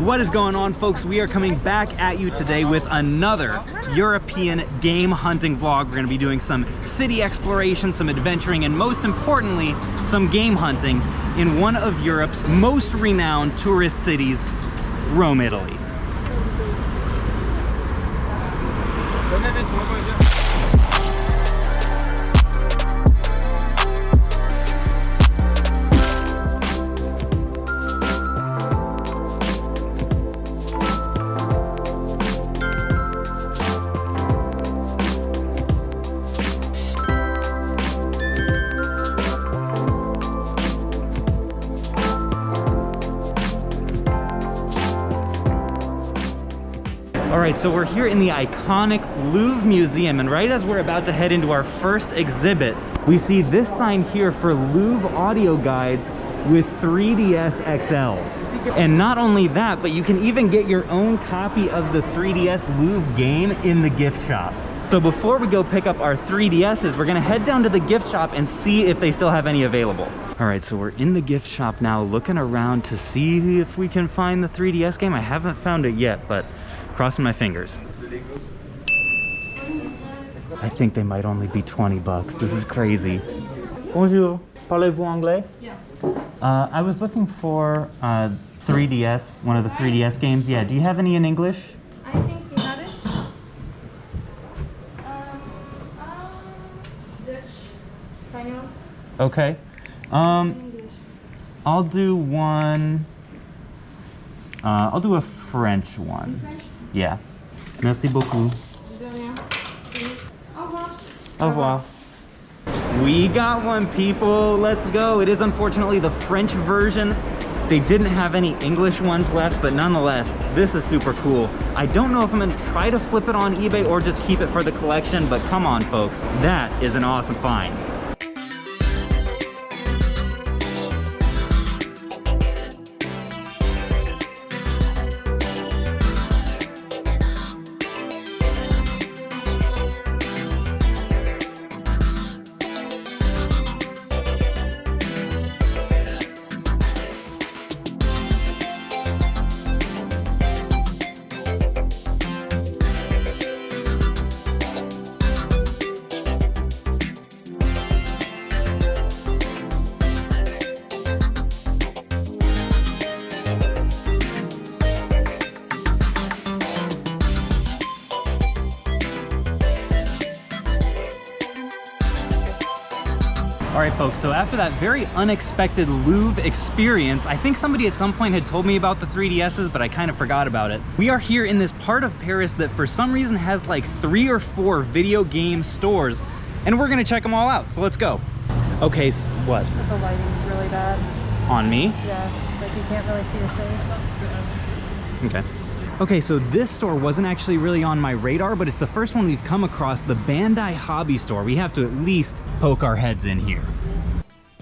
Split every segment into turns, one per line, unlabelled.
What is going on, folks? We are coming back at you today with another European game hunting vlog. We're going to be doing some city exploration, some adventuring, and most importantly, some game hunting in one of Europe's most renowned tourist cities, Rome, Italy. Alright, so we're here in the iconic Louvre Museum, and right as we're about to head into our first exhibit, we see this sign here for Louvre audio guides with 3DS XLs. And not only that, but you can even get your own copy of the 3DS Louvre game in the gift shop. So before we go pick up our 3DSs, we're gonna head down to the gift shop and see if they still have any available. Alright, so we're in the gift shop now, looking around to see if we can find the 3DS game. I haven't found it yet, but crossing my fingers. I think they might only be 20 bucks. This is crazy. Bonjour, parlez-vous anglais?
Yeah.
I was looking for 3DS, one of the 3DS games. Yeah, do you have any in English?
I think we have it. Dutch, Spanish.
Okay.
English.
I'll do one. I'll do a French one.
French?
Yeah. Merci beaucoup.
De rien. Au revoir.
Au revoir. We got one, people. Let's go. It is unfortunately the French version. They didn't have any English ones left, but nonetheless, this is super cool. I don't know if I'm gonna try to flip it on eBay or just keep it for the collection, but come on, folks. That is an awesome find. All right, folks, so after that very unexpected Louvre experience, I think somebody at some point had told me about the 3DSs, but I kind of forgot about it. We are here in this part of Paris that for some reason has like 3 or 4 video game stores, and we're gonna check them all out, so let's go. Okay, so what?
The lighting's really bad.
On me?
Yeah, like you can't really see your face.
Okay. Okay, so this store wasn't actually really on my radar, but it's the first one we've come across, the Bandai hobby store. We have to at least poke our heads in here.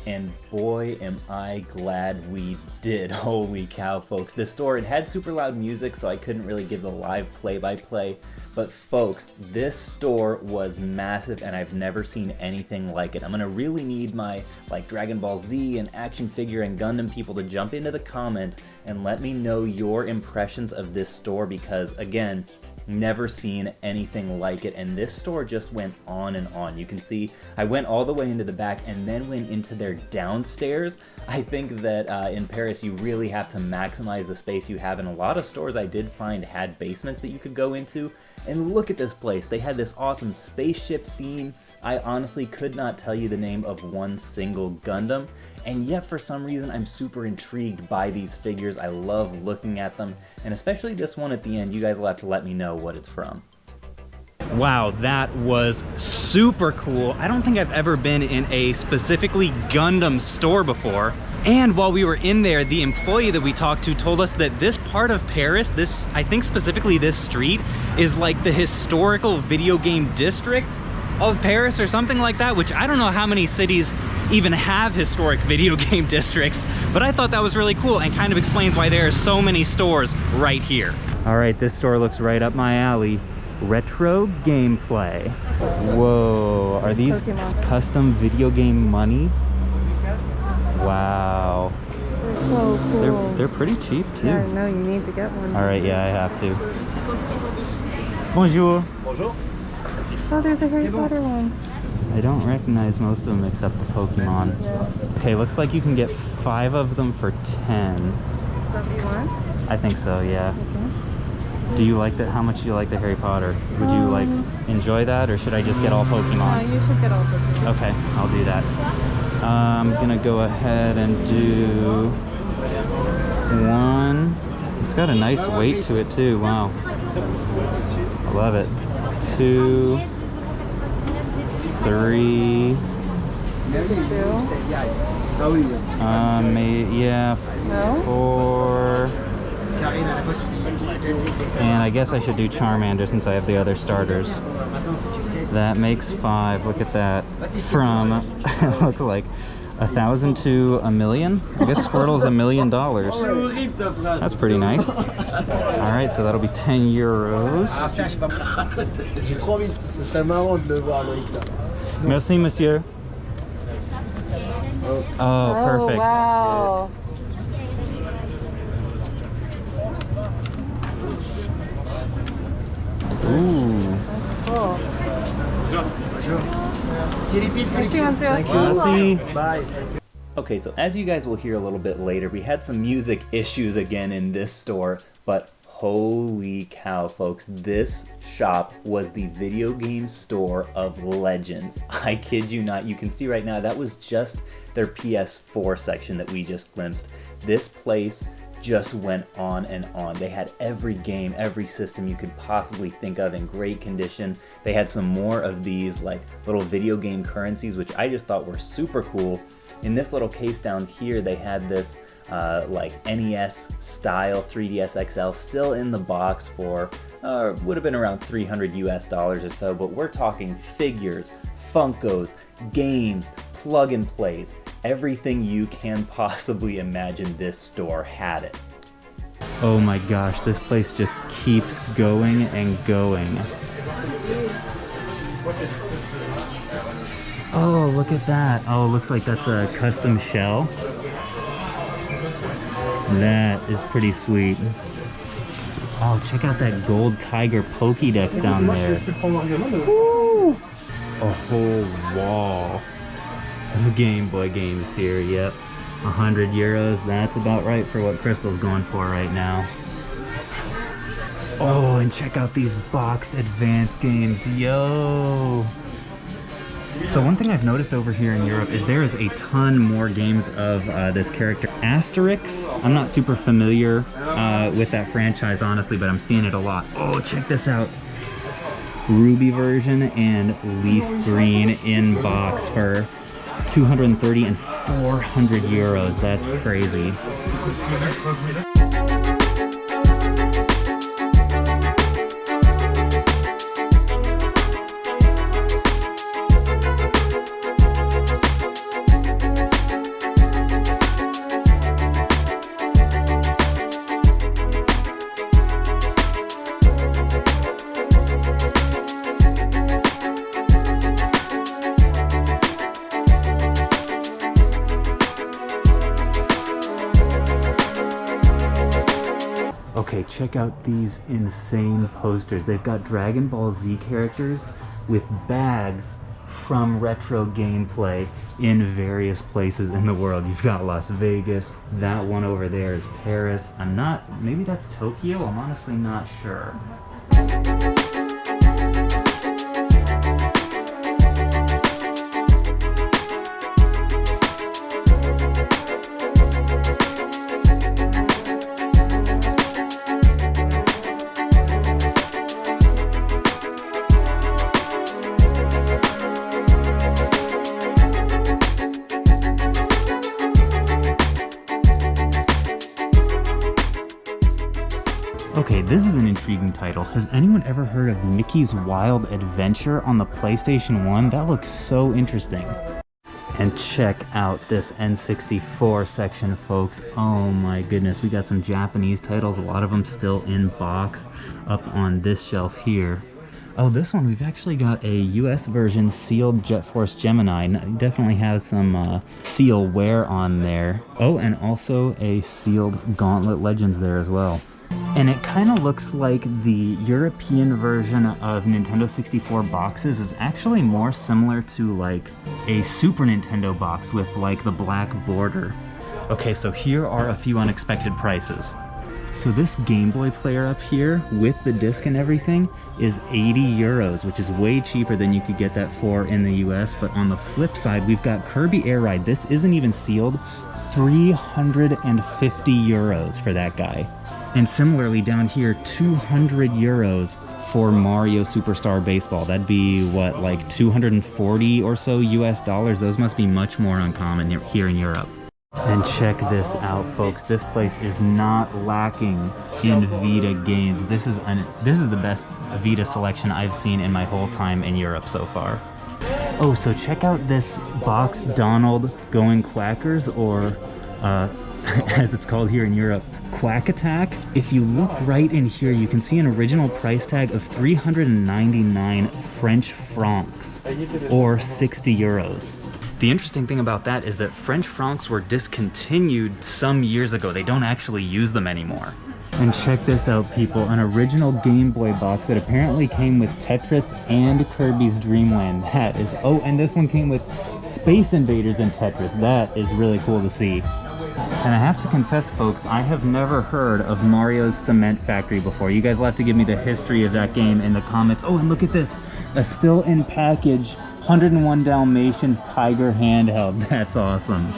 And boy, am I glad we did. Holy cow, folks. This store, it had super loud music, so I couldn't really give the live play-by-play. But folks, this store was massive, and I've never seen anything like it. I'm gonna really need my like Dragon Ball Z and action figure and Gundam people to jump into the comments and let me know your impressions of this store, because again, never seen anything like it, and this store just went on and on. You can see I went all the way into the back and then went into their downstairs. I think that in Paris you really have to maximize the space you have, and a lot of stores I did find had basements that you could go into. And look at this place. They had this awesome spaceship theme. I honestly could not tell you the name of one single Gundam, and yet for some reason I'm super intrigued by these figures. I love looking at them, and especially this one at the end. You guys will have to let me know what it's from. Wow, that was super cool. I don't think I've ever been in a specifically Gundam store before. And while we were in there, the employee that we talked to told us that this part of Paris, this, I think specifically this street, is like the historical video game district of Paris or something like that, which I don't know how many cities even have historic video game districts, but I thought that was really cool and kind of explains why there are so many stores right here. All right, this store looks right up my alley. Retro gameplay. Whoa, are these custom video game money? Wow.
so cool.
They're pretty cheap too.
Yeah, no, you need to get one.
All right, yeah, I have to. Bonjour.
Bonjour.
Oh, there's a Harry Potter one.
I don't recognize most of them except the Pokemon.
Yeah.
Okay, looks like you can get 5 of them for 10.
Is that what you want?
I think so, yeah.
Okay.
Do you like that? How much do you like the Harry Potter? Would you like enjoy that, or should I just get all
No,
Pokemon?
you should get all Pokemon.
Okay, I'll do that. I'm gonna go ahead and do 1. It's got a nice weight to it too. Wow, I love it. 2, 3. Yeah,
No?
4. And I guess I should do Charmander since I have the other starters. That makes 5. Look at that. From look like 1,000 to 1,000,000. I guess Squirtle's $1 million. That's pretty nice. All right, so that'll be 10 euros.
J'ai trop envie, ce serait marrant de le voir, Loïc, là.
Merci, monsieur. Oh, perfect.
Wow.
Ooh.
Cool.
Thank you.
Merci.
Bye.
Okay, so as you guys will hear a little bit later, we had some music issues again in this store, but holy cow, folks, this shop was the video game store of legends. I kid you not. You can see right now that was just their PS4 section that we just glimpsed. This place just went on and on. They had every game, every system you could possibly think of in great condition. They had some more of these like little video game currencies, which I just thought were super cool. In this little case down here, they had this like NES style 3DS XL still in the box for would have been around $300 US or so, but we're talking figures, Funkos, games, plug and plays, everything you can possibly imagine. This store had it. Oh my gosh, this place just keeps going and going. Oh, look at that. Oh, looks like that's a custom shell. That is pretty sweet. Oh, check out that gold tiger Pokédex down there. Woo! A whole wall of Game Boy games here. Yep, 100 euros. That's about right for what Crystal's going for right now. Oh, and check out these boxed advanced games. Yo! So one thing I've noticed over here in Europe is there is a ton more games of this character. Asterix, I'm not super familiar with that franchise, honestly, but I'm seeing it a lot. Oh, check this out. Ruby version and Leaf Green in box for 230 and 400 euros. That's crazy. Okay, check out these insane posters. They've got Dragon Ball Z characters with bags from retro gameplay in various places in the world. You've got Las Vegas. That one over there is Paris. Maybe that's Tokyo? I'm honestly not sure. Okay, this is an intriguing title. Has anyone ever heard of Mickey's Wild Adventure on the PlayStation 1? That looks so interesting. And check out this N64 section, folks. Oh my goodness, we got some Japanese titles, a lot of them still in box up on this shelf here. Oh, this one, we've actually got a US version sealed Jet Force Gemini. Definitely has some seal wear on there. Oh, and also a sealed Gauntlet Legends there as well. And it kind of looks like the European version of Nintendo 64 boxes is actually more similar to like a Super Nintendo box with like the black border. Okay, so here are a few unexpected prices. So this Game Boy player up here with the disc and everything is 80 euros, which is way cheaper than you could get that for in the US. But on the flip side, we've got Kirby Air Ride. This isn't even sealed. 350 euros for that guy. And similarly down here, 200 euros for Mario Superstar Baseball. That'd be what, like 240 or so US dollars? Those must be much more uncommon here in Europe. And check this out, folks. This place is not lacking in Vita games. This is the best Vita selection I've seen in my whole time in Europe so far. Oh, so check out this box Donald Going Quackers, or as it's called here in Europe, Quack Attack. If you look right in here, you can see an original price tag of 399 French francs, or 60 euros. The interesting thing about that is that French francs were discontinued some years ago. They don't actually use them anymore. And check this out, people. An original Game Boy box that apparently came with Tetris and Kirby's Dream Land. That is... Oh, and this one came with Space Invaders and Tetris. That is really cool to see. And I have to confess, folks, I have never heard of Mario's Cement Factory before. You guys will have to give me the history of that game in the comments. Oh, and look at this. A still in package 101 Dalmatians Tiger handheld. That's awesome.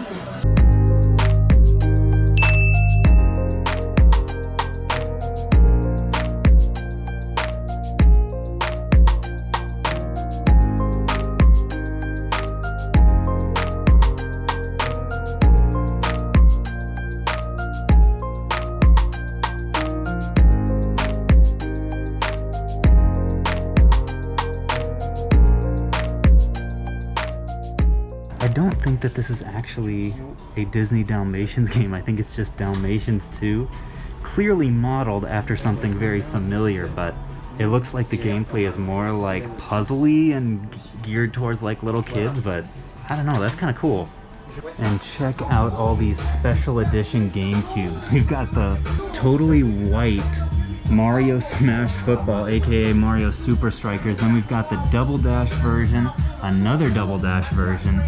I don't think that this is actually a Disney Dalmatians game. I think it's just Dalmatians 2. Clearly modeled after something very familiar, but it looks like the gameplay is more like puzzly and geared towards like little kids, but I don't know, that's kind of cool. And check out all these special edition GameCubes. We've got the totally white Mario Smash Football, aka Mario Super Strikers. Then we've got the Double Dash version, another Double Dash version,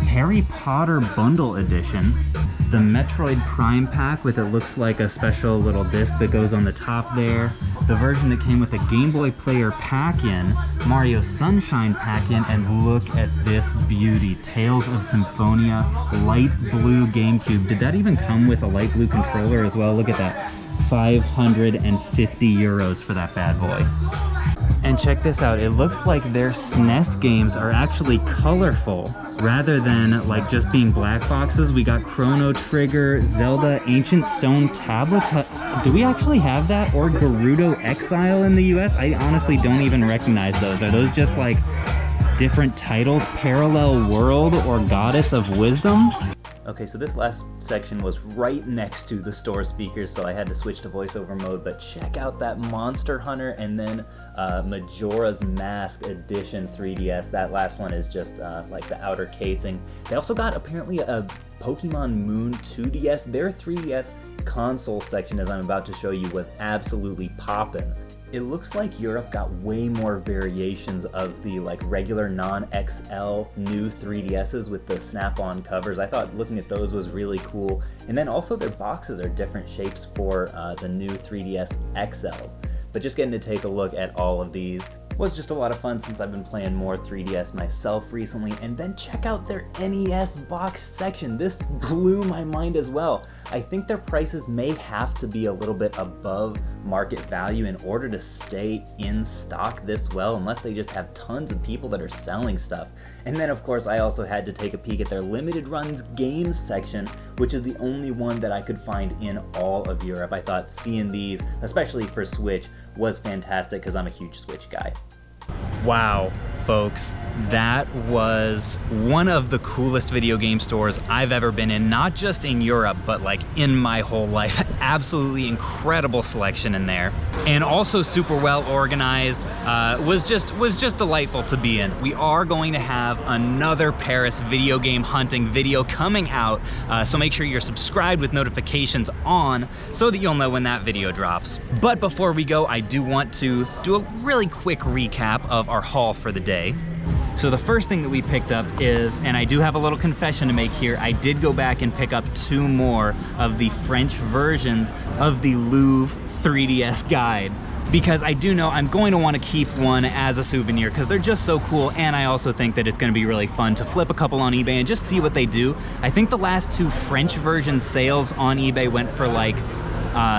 Harry Potter Bundle Edition, the Metroid Prime Pack with it looks like a special little disc that goes on the top there, the version that came with a Game Boy Player pack-in, Mario Sunshine pack-in, and look at this beauty, Tales of Symphonia light blue GameCube. Did that even come with a light blue controller as well? Look at that. 550 euros for that bad boy. And check this out, it looks like their SNES games are actually colorful rather than like just being black boxes. We got Chrono Trigger, Zelda, Ancient Stone Tablets. Do we actually have that? Or Gerudo Exile in the US? I honestly don't even recognize those. Are those just like different titles? Parallel World or Goddess of Wisdom? Okay, so this last section was right next to the store speakers, so I had to switch to voiceover mode, but check out that Monster Hunter and then Majora's Mask Edition 3DS. That last one is just like the outer casing. They also got apparently a Pokemon Moon 2DS. Their 3DS console section, as I'm about to show you, was absolutely poppin'. It looks like Europe got way more variations of the like regular non-XL new 3DSs with the snap-on covers. I thought looking at those was really cool. And then also their boxes are different shapes for the new 3DS XLs. But just getting to take a look at all of these was just a lot of fun since I've been playing more 3DS myself recently. And then check out their NES box section. This blew my mind as well. I think their prices may have to be a little bit above market value in order to stay in stock this well, unless they just have tons of people that are selling stuff. And then of course I also had to take a peek at their limited runs games section, which is the only one that I could find in all of Europe. I thought seeing these, especially for Switch, was fantastic because I'm a huge Switch guy. Wow, folks, that was one of the coolest video game stores I've ever been in, not just in Europe, but like in my whole life. Absolutely incredible selection in there. And also super well organized. was just delightful to be in. We are going to have another Paris video game hunting video coming out, so make sure you're subscribed with notifications on so that you'll know when that video drops. But before we go, I do want to do a really quick recap of our haul for the day. So the first thing that we picked up is, and I do have a little confession to make here, I did go back and pick up 2 more of the French versions of the Louvre 3DS guide, because I do know I'm going to want to keep one as a souvenir because they're just so cool, and I also think that it's going to be really fun to flip a couple on eBay and just see what they do. I think the last 2 French version sales on eBay went for like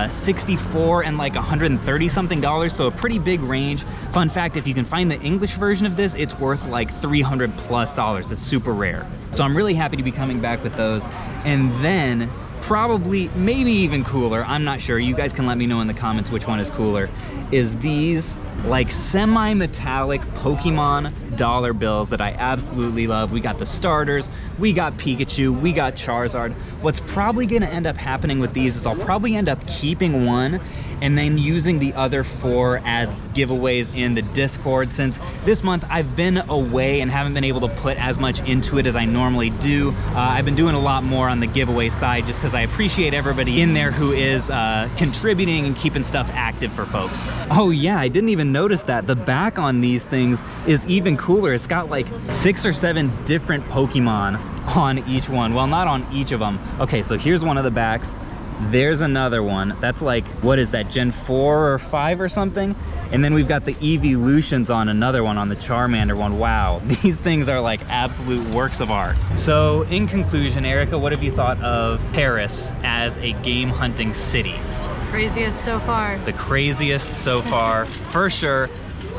64 and like 130 something dollars, so a pretty big range. Fun fact, if you can find the English version of this, it's worth like $300+. It's super rare. So I'm really happy to be coming back with those. And then probably, maybe even cooler, I'm not sure, you guys can let me know in the comments which one is cooler, is these like semi-metallic Pokemon dollar bills that I absolutely love. We got the starters, we got Pikachu, we got Charizard. What's probably gonna end up happening with these is I'll probably end up keeping one and then using the other 4 as giveaways in the Discord, since this month I've been away and haven't been able to put as much into it as I normally do. I've been doing a lot more on the giveaway side just because I appreciate everybody in there who is contributing and keeping stuff active for folks. Oh yeah, I didn't even notice that the back on these things is even cooler. It's got like 6 or 7 different Pokemon on each one. Well, not on each of them. Okay, so here's one of the backs. There's another one. That's like, what is that, Gen 4 or 5 or something? And then we've got the Evolutions on another one, on the Charmander one. Wow, these things are like absolute works of art. So in conclusion, Erica, what have you thought of Paris as a game hunting city?
Craziest so far.
The craziest so far, for sure.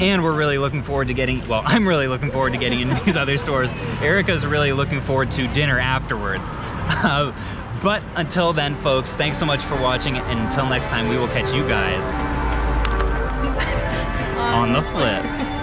And we're really looking forward to getting, well, I'm really looking forward to getting into these other stores. Erica's really looking forward to dinner afterwards. But until then, folks, thanks so much for watching, and until next time, we will catch you guys on the flip.